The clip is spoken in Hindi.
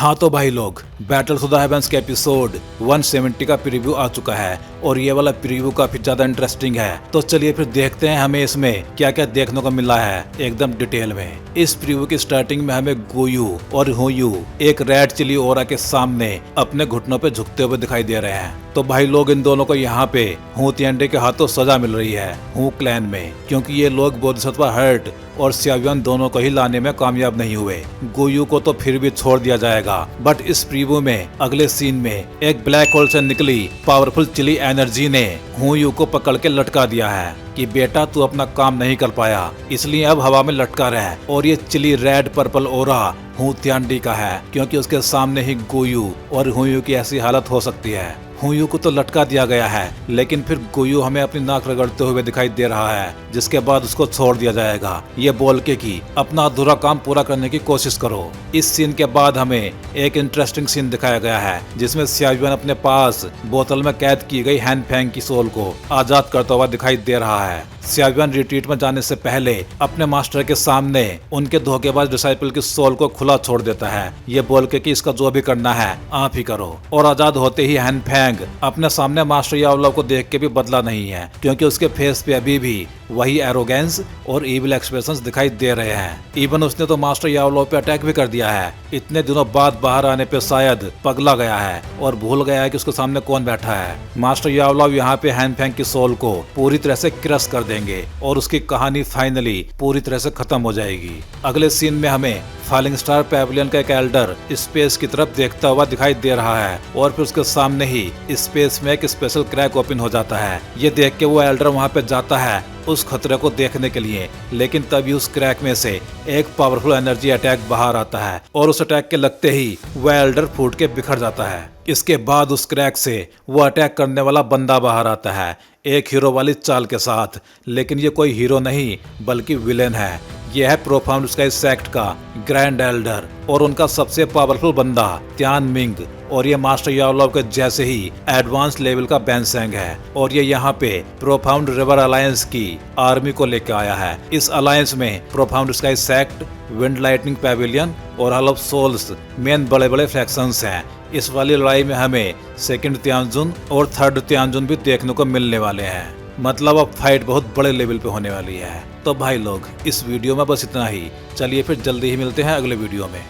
हाँ तो भाई लोग, बैटल ऑफ द हेवंस के एपिसोड 170 का प्रीव्यू आ चुका है और ये वाला प्रीव्यू काफी ज्यादा इंटरेस्टिंग है। तो चलिए फिर देखते हैं हमें इसमें क्या क्या देखने को मिला है एकदम डिटेल में। इस प्रीव्यू की स्टार्टिंग में हमें गोयू और होयू एक रेड चिली ओरा के सामने अपने घुटनों पे झुकते हुए दिखाई दे रहे हैं। तो भाई लोग, इन दोनों को यहाँ पे हू तिएंडे के हाथों सजा मिल रही है हू क्लैन में, क्योंकि ये लोग बोधिसत्व हर्ट और सियावियन दोनों को ही लाने में कामयाब नहीं हुए। गोयू को तो फिर भी छोड़ दिया जाएगा, बट इस प्रीव्यू में अगले सीन में एक ब्लैक होल से निकली पावरफुल चिली एनर्जी ने होयू को पकड़ के लटका दिया है कि बेटा तू अपना काम नहीं कर पाया, इसलिए अब हवा में लटका रहे। और ये चिली रेड पर्पल ओरा हू तिएंडे का है, क्योंकि उसके सामने ही गोयू और होयू की ऐसी हालत हो सकती है। होयू को तो लटका दिया गया है, लेकिन फिर गोयू हमें अपनी नाक रगड़ते हुए दिखाई दे रहा है, जिसके बाद उसको छोड़ दिया जाएगा ये बोल के कि अपना अधूरा काम पूरा करने की कोशिश करो। इस सीन के बाद हमें एक इंटरेस्टिंग सीन दिखाया गया है, जिसमें सियावियन अपने पास बोतल में कैद की गई हैन फेंग की सोल को आजाद करता हुआ दिखाई दे रहा है। सियावियन रिट्रीट में जाने से पहले अपने मास्टर के सामने उनके धोखेबाज डिसाइपल की सोल को खुला छोड़ देता है, ये बोल के कि इसका जो भी करना है आप ही करो। और आजाद होते ही हैन फेंग अपने सामने मास्टर यावलव को देख के भी बदला नहीं है, क्योंकि उसके फेस पे अभी भी वही एरोगेंस और इविल एक्सप्रेशंस दिखाई दे रहे हैं। इवन उसने तो मास्टर यावलव पे अटैक भी कर दिया है। इतने दिनों बाद बाहर आने पे शायद पगला गया है और भूल गया है कि उसके सामने कौन बैठा है। मास्टर यावलव यहाँ पे हैन फेंग की सोल को पूरी तरह से क्रश कर देंगे और उसकी कहानी फाइनली पूरी तरह से खत्म हो जाएगी। अगले सीन में हमें फॉलिंग स्टार पैविलियन का एक एल्डर स्पेस की तरफ देखता हुआ दिखाई दे रहा है और फिर उसके सामने ही स्पेस में एक स्पेशल क्रैक ओपन हो जाता है। ये देख के वो एल्डर वहाँ पे जाता है उस खतरे को देखने के लिए, लेकिन तभी उस क्रैक में से एक पावरफुल एनर्जी अटैक बाहर आता है और उस अटैक के लगते ही वह एल्डर फूट के बिखर जाता है। इसके बाद उस क्रैक से वो अटैक करने वाला बंदा बाहर आता है एक हीरो वाली चाल के साथ, लेकिन ये कोई हीरो नहीं बल्कि विलेन है। यह है प्रोफाउंड स्काई सेक्ट का ग्रैंड एल्डर और उनका सबसे पावरफुल बंदा त्यान मिंग, और ये मास्टर यावलव के जैसे ही एडवांस लेवल का बैंसेंग है। और ये यहाँ पे प्रोफाउंड रिवर अलायंस की आर्मी को लेकर आया है। इस अलायंस में profound sky sect, wind lightning pavilion और हॉल ऑफ सोल्स मेन बड़े बड़े फैक्शंस हैं। इस वाली लड़ाई में हमें सेकंड त्यानजुन और थर्ड त्यानजुन भी देखने को मिलने वाले हैं। मतलब अब फाइट बहुत बड़े लेवल पे होने वाली है। तो भाई लोग, इस वीडियो में बस इतना ही। चलिए फिर जल्दी ही मिलते हैं अगले वीडियो में।